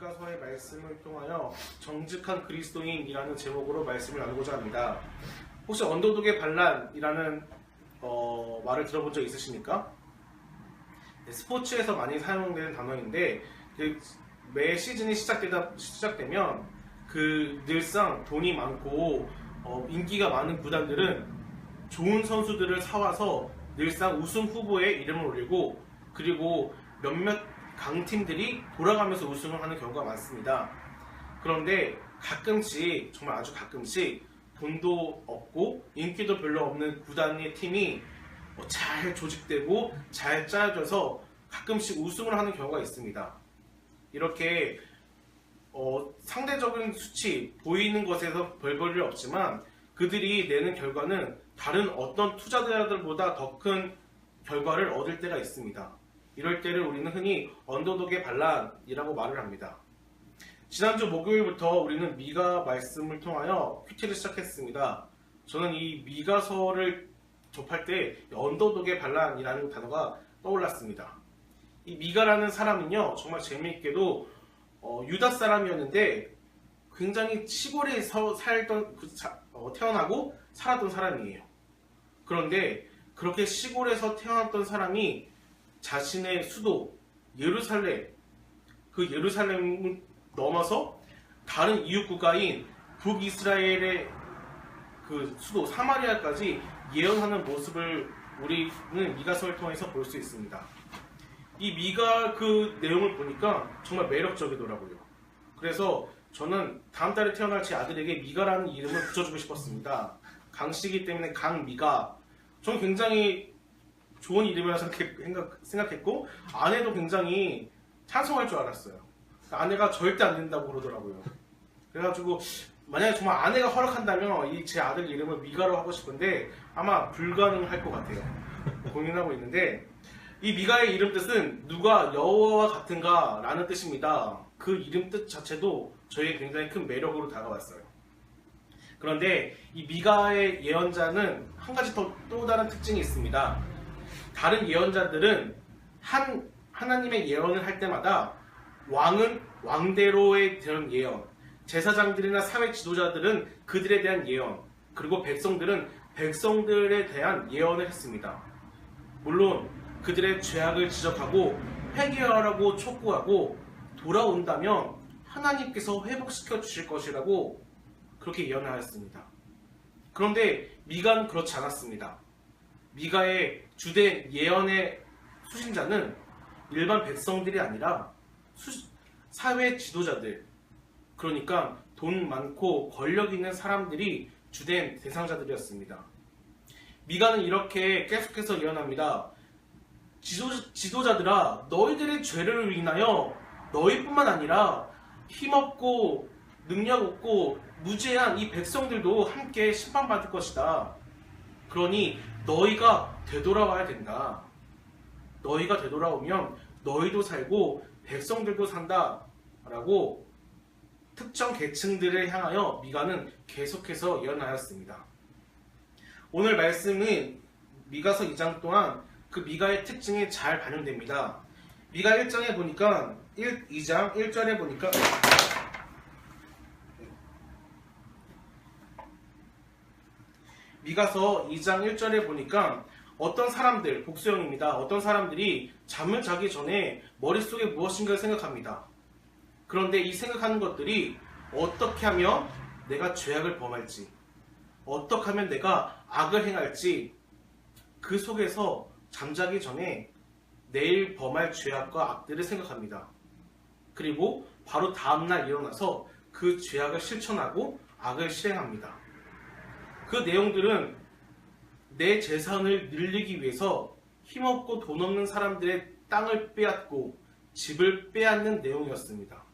미가서의 말씀을 통하여 정직한 그리스도인이라는 제목으로 말씀을 나누고자 합니다. 혹시 언더독의 반란이라는 말을 들어본 적 있으십니까? 네, 스포츠에서 많이 사용되는 단어인데 매 시즌이 시작되면 늘상 돈이 많고 인기가 많은 구단들은 좋은 선수들을 사와서 늘상 우승 후보에 이름을 올리고 그리고 몇몇 강팀들이 돌아가면서 우승을 하는 경우가 많습니다. 그런데 가끔씩, 정말 아주 가끔씩 돈도 없고 인기도 별로 없는 구단의 팀이 잘 조직되고 잘 짜여져서 가끔씩 우승을 하는 경우가 있습니다. 이렇게 상대적인 수치, 보이는 것에서 별 볼 일 없지만 그들이 내는 결과는 다른 어떤 투자자들보다 더 큰 결과를 얻을 때가 있습니다. 이럴 때를 우리는 흔히 언더독의 반란이라고 말을 합니다. 지난주 목요일부터 우리는 미가 말씀을 통하여 큐티를 시작했습니다. 저는 이 미가서를 접할 때 언더독의 반란이라는 단어가 떠올랐습니다. 이 미가라는 사람은요, 정말 재미있게도 유다 사람이었는데 굉장히 시골에서 태어나고 살았던 사람이에요. 그런데 그렇게 시골에서 태어났던 사람이 자신의 수도 그 예루살렘을 넘어서 다른 이웃 국가인 북이스라엘의 그 수도 사마리아까지 예언하는 모습을 우리는 미가서를 통해서 볼 수 있습니다. 이 미가 그 내용을 보니까 정말 매력적이더라고요. 그래서 저는 다음 달에 태어날 제 아들에게 미가라는 이름을 붙여주고 싶었습니다. 강씨이기 때문에 강미가. 저는 굉장히 좋은 이름이라고 생각했고 아내도 굉장히 찬성할 줄 알았어요. 아내가 절대 안 된다고 그러더라고요. 그래가지고 만약에 정말 아내가 허락한다면 제 아들 이름을 미가로 하고 싶은데 아마 불가능할 것 같아요. 고민하고 있는데 이 미가의 이름 뜻은 누가 여호와와 같은가 라는 뜻입니다. 그 이름 뜻 자체도 저에게 굉장히 큰 매력으로 다가왔어요. 그런데 이 미가의 예언자는 한 가지 또 다른 특징이 있습니다. 다른 예언자들은 하나님의 예언을 할 때마다 왕은 왕대로에 대한 예언, 제사장들이나 사회 지도자들은 그들에 대한 예언, 그리고 백성들은 백성들에 대한 예언을 했습니다. 물론 그들의 죄악을 지적하고 회개하라고 촉구하고 돌아온다면 하나님께서 회복시켜 주실 것이라고 그렇게 예언하였습니다. 그런데 미가는 그렇지 않았습니다. 미가의 주된 예언의 수신자는 일반 백성들이 아니라 사회 지도자들, 그러니까 돈 많고 권력 있는 사람들이 주된 대상자들이었습니다. 미가는 이렇게 계속해서 예언합니다. 지도자들아, 너희들의 죄를 인하여 너희뿐만 아니라 힘없고 능력 없고 무죄한 이 백성들도 함께 심판받을 것이다. 그러니 너희가 되돌아와야 된다. 너희가 되돌아오면 너희도 살고 백성들도 산다. 라고 특정 계층들을 향하여 미가는 계속해서 예언하였습니다. 오늘 말씀은 미가서 2장 동안 그 미가의 특징이 잘 반영됩니다. 미가 1장에 보니까 2장 1절에 보니까 미가서 2장 1절에 보니까 어떤 사람들, 복수형입니다. 어떤 사람들이 잠을 자기 전에 머릿속에 무엇인가를 생각합니다. 그런데 이 생각하는 것들이 어떻게 하면 내가 죄악을 범할지, 어떻게 하면 내가 악을 행할지 그 속에서 잠자기 전에 내일 범할 죄악과 악들을 생각합니다. 그리고 바로 다음날 일어나서 그 죄악을 실천하고 악을 실행합니다. 그 내용들은 내 재산을 늘리기 위해서 힘없고 돈 없는 사람들의 땅을 빼앗고 집을 빼앗는 내용이었습니다.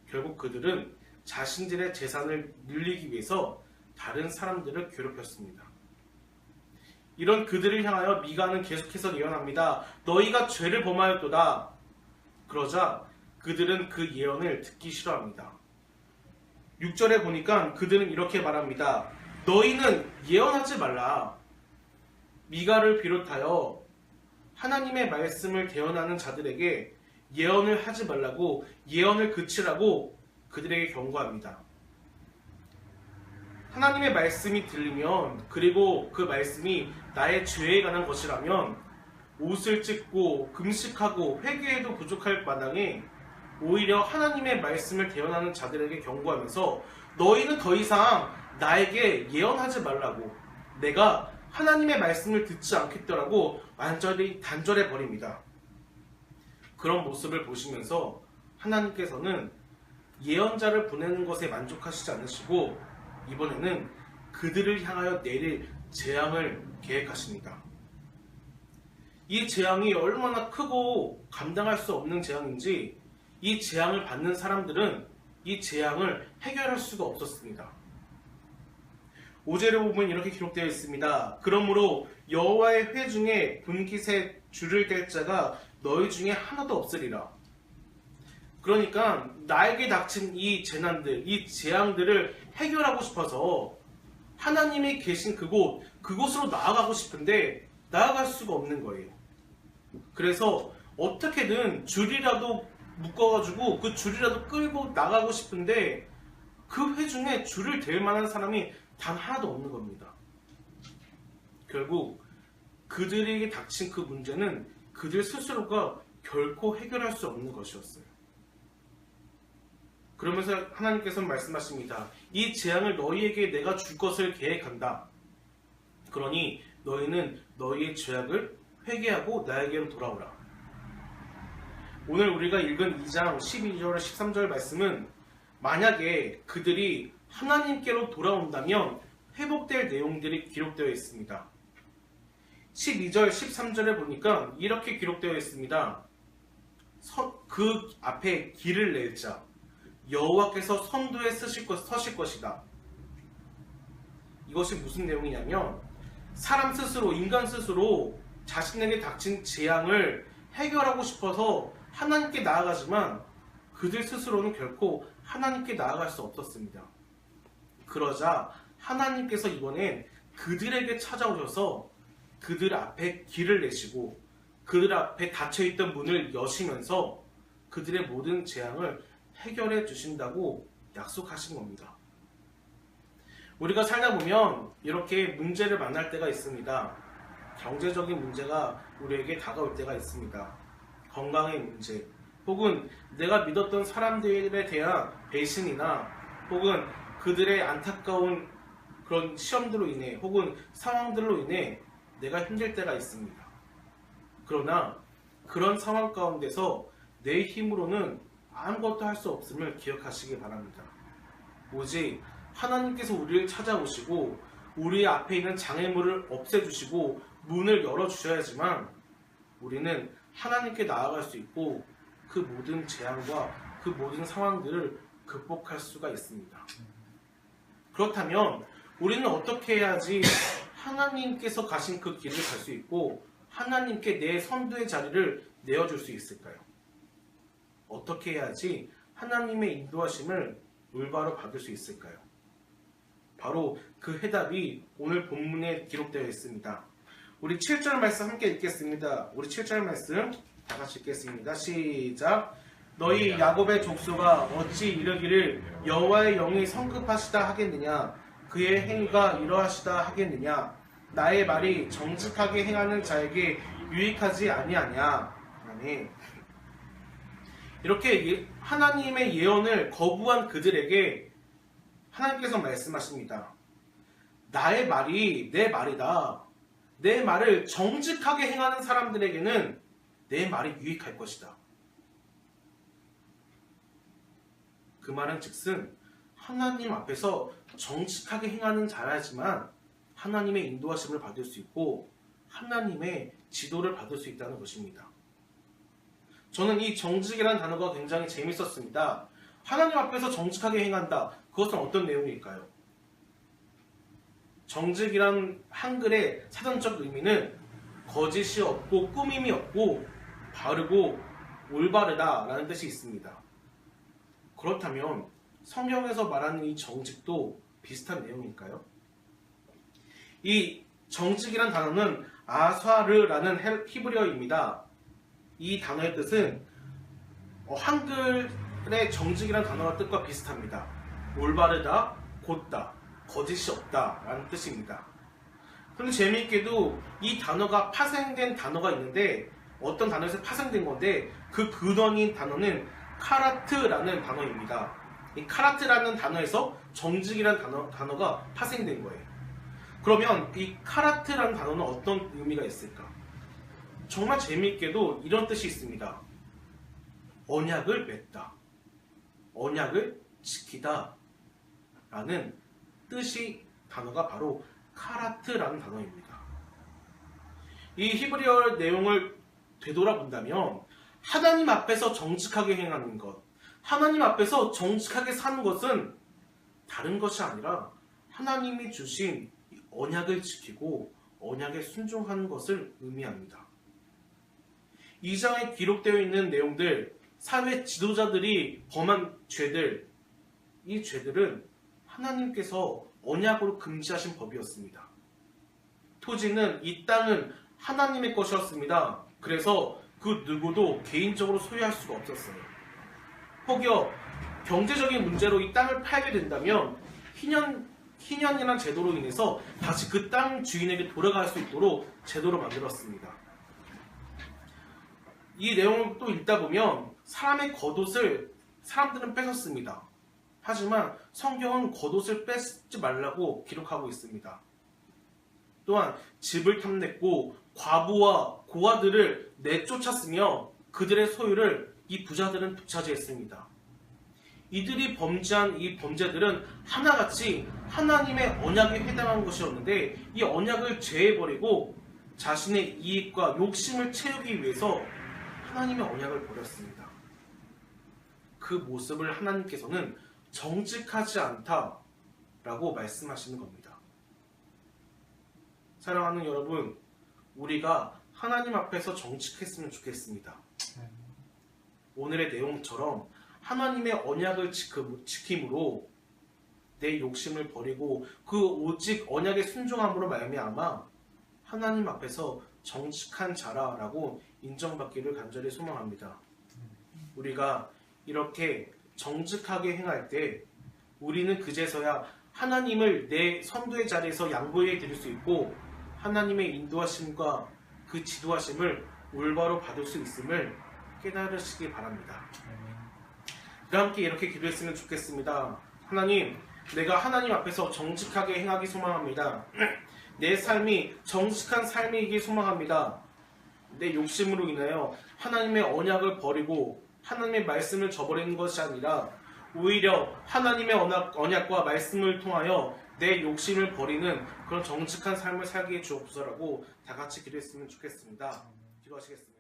결국 그들은 자신들의 재산을 늘리기 위해서 다른 사람들을 괴롭혔습니다. 이런 그들을 향하여 미가는 계속해서 예언합니다. 너희가 죄를 범하였도다. 그러자 그들은 그 예언을 듣기 싫어합니다. 6절에 보니까 그들은 이렇게 말합니다. 너희는 예언하지 말라. 미가를 비롯하여 하나님의 말씀을 대언하는 자들에게 예언을 하지 말라고, 예언을 그치라고 그들에게 경고합니다. 하나님의 말씀이 들리면, 그리고 그 말씀이 나의 죄에 관한 것이라면 옷을 찢고 금식하고 회개해도 부족할 마당에 오히려 하나님의 말씀을 대언하는 자들에게 경고하면서 너희는 더 이상 나에게 예언하지 말라고, 내가 하나님의 말씀을 듣지 않겠더라고 완전히 단절해 버립니다. 그런 모습을 보시면서 하나님께서는 예언자를 보내는 것에 만족하시지 않으시고 이번에는 그들을 향하여 내릴 재앙을 계획하십니다. 이 재앙이 얼마나 크고 감당할 수 없는 재앙인지 이 재앙을 받는 사람들은 이 재앙을 해결할 수가 없었습니다. 5절에 보면 이렇게 기록되어 있습니다. 그러므로 여호와의 회 중에 분깃에 줄을 댈 자가 너희 중에 하나도 없으리라. 그러니까 나에게 닥친 이 재난들, 이 재앙들을 해결하고 싶어서 하나님이 계신 그곳으로 나아가고 싶은데 나아갈 수가 없는 거예요. 그래서 어떻게든 줄이라도 묶어가지고 그 줄이라도 끌고 나가고 싶은데 그 회 중에 줄을 댈 만한 사람이 단 하나도 없는 겁니다. 결국 그들에게 닥친 그 문제는 그들 스스로가 결코 해결할 수 없는 것이었어요. 그러면서 하나님께서는 말씀하십니다. 이 재앙을 너희에게 내가 줄 것을 계획한다. 그러니 너희는 너희의 죄악을 회개하고 나에게로 돌아오라. 오늘 우리가 읽은 2장 12절 13절 말씀은 만약에 그들이 하나님께로 돌아온다면 회복될 내용들이 기록되어 있습니다. 12절 13절에 보니까 이렇게 기록되어 있습니다. 그 앞에 길을 낼 자, 여호와께서 선두에 서실 것이다. 이것이 무슨 내용이냐면 사람 스스로, 인간 스스로 자신에게 닥친 재앙을 해결하고 싶어서 하나님께 나아가지만 그들 스스로는 결코 하나님께 나아갈 수 없었습니다. 그러자 하나님께서 이번엔 그들에게 찾아오셔서 그들 앞에 길을 내시고 그들 앞에 닫혀있던 문을 여시면서 그들의 모든 재앙을 해결해 주신다고 약속하신 겁니다. 우리가 살다 보면 이렇게 문제를 만날 때가 있습니다. 경제적인 문제가 우리에게 다가올 때가 있습니다. 건강의 문제, 혹은 내가 믿었던 사람들에 대한 배신이나 혹은 그들의 안타까운 그런 시험들로 인해 혹은 상황들로 인해 내가 힘들 때가 있습니다. 그러나 그런 상황 가운데서 내 힘으로는 아무것도 할 수 없음을 기억하시기 바랍니다. 오직 하나님께서 우리를 찾아오시고 우리 앞에 있는 장애물을 없애주시고 문을 열어주셔야지만 우리는 하나님께 나아갈 수 있고 그 모든 재앙과 그 모든 상황들을 극복할 수가 있습니다. 그렇다면 우리는 어떻게 해야지 하나님께서 가신 그 길을 갈 수 있고 하나님께 내 선두의 자리를 내어줄 수 있을까요? 어떻게 해야지 하나님의 인도하심을 올바로 받을 수 있을까요? 바로 그 해답이 오늘 본문에 기록되어 있습니다. 우리 7절 말씀 함께 읽겠습니다. 우리 7절 말씀 다 같이 읽겠습니다. 시작. 너희 야곱의 족속아 어찌 이르기를 여호와의 영이 성급하시다 하겠느냐, 그의 행위가 이러하시다 하겠느냐, 나의 말이 정직하게 행하는 자에게 유익하지 아니하냐. 아멘. 이렇게 하나님의 예언을 거부한 그들에게 하나님께서 말씀하십니다. 나의 말이 내 말이다. 내 말을 정직하게 행하는 사람들에게는 내 말이 유익할 것이다. 그 말은 즉슨 하나님 앞에서 정직하게 행하는 자야지만 하나님의 인도하심을 받을 수 있고 하나님의 지도를 받을 수 있다는 것입니다. 저는 이 정직이라는 단어가 굉장히 재밌었습니다. 하나님 앞에서 정직하게 행한다. 그것은 어떤 내용일까요? 정직이란 한글의 사전적 의미는 거짓이 없고 꾸밈이 없고 바르고 올바르다 라는 뜻이 있습니다. 그렇다면 성경에서 말하는 이 정직도 비슷한 내용일까요? 이 정직이란 단어는 아사르라는 히브리어입니다. 이 단어의 뜻은 한글의 정직이라는 단어가 뜻과 비슷합니다. 올바르다, 곧다, 거짓이 없다 라는 뜻입니다. 그런데 재미있게도 이 단어가 파생된 단어가 있는데 어떤 단어에서 파생된 건데 그 근원인 단어는 카라트라는 단어입니다. 이 카라트라는 단어에서 정직이라는 단어가 파생된 거예요. 그러면 이 카라트라는 단어는 어떤 의미가 있을까? 정말 재미있게도 이런 뜻이 있습니다. 언약을 맺다, 언약을 지키다 라는 뜻이 단어가 바로 카라트라는 단어입니다. 이 히브리어 내용을 되돌아본다면 하나님 앞에서 정직하게 행하는 것, 하나님 앞에서 정직하게 사는 것은 다른 것이 아니라 하나님이 주신 언약을 지키고 언약에 순종하는 것을 의미합니다. 이 장에 기록되어 있는 내용들, 사회 지도자들이 범한 죄들, 이 죄들은 하나님께서 언약으로 금지하신 법이었습니다. 토지는, 이 땅은 하나님의 것이었습니다. 그래서 그 누구도 개인적으로 소유할 수가 없었어요. 혹여 경제적인 문제로 이 땅을 팔게 된다면 희년이라는 제도로 인해서 다시 그 땅 주인에게 돌아갈 수 있도록 제도를 만들었습니다. 이 내용을 또 읽다 보면 사람의 겉옷을 사람들은 뺏었습니다. 하지만 성경은 겉옷을 뺏지 말라고 기록하고 있습니다. 또한 집을 탐냈고 과부와 고아들을 내쫓았으며 그들의 소유를 이 부자들은 독차지했습니다. 이들이 범죄한 이 범죄들은 하나같이 하나님의 언약에 해당한 것이었는데 이 언약을 제해버리고 자신의 이익과 욕심을 채우기 위해서 하나님의 언약을 버렸습니다. 그 모습을 하나님께서는 정직하지 않다라고 말씀하시는 겁니다. 사랑하는 여러분, 우리가 하나님 앞에서 정직했으면 좋겠습니다. 오늘의 내용처럼 하나님의 언약을 지킴으로 내 욕심을 버리고 그 오직 언약에 순종함으로 말미암아 하나님 앞에서 정직한 자라라고 인정받기를 간절히 소망합니다. 우리가 이렇게 정직하게 행할 때 우리는 그제서야 하나님을 내 선두의 자리에서 양보해 드릴 수 있고 하나님의 인도하심과 그 지도하심을 올바로 받을 수 있음을 깨달으시기 바랍니다. 함께 이렇게 기도했으면 좋겠습니다. 하나님, 내가 하나님 앞에서 정직하게 행하기 소망합니다. 내 삶이 정직한 삶이기 소망합니다. 내 욕심으로 인하여 하나님의 언약을 버리고 하나님의 말씀을 저버리는 것이 아니라 오히려 하나님의 언약과 말씀을 통하여 내 욕심을 버리는 그런 정직한 삶을 살게 해 주옵소서라고 다 같이 기도했으면 좋겠습니다. 기도하시겠습니다.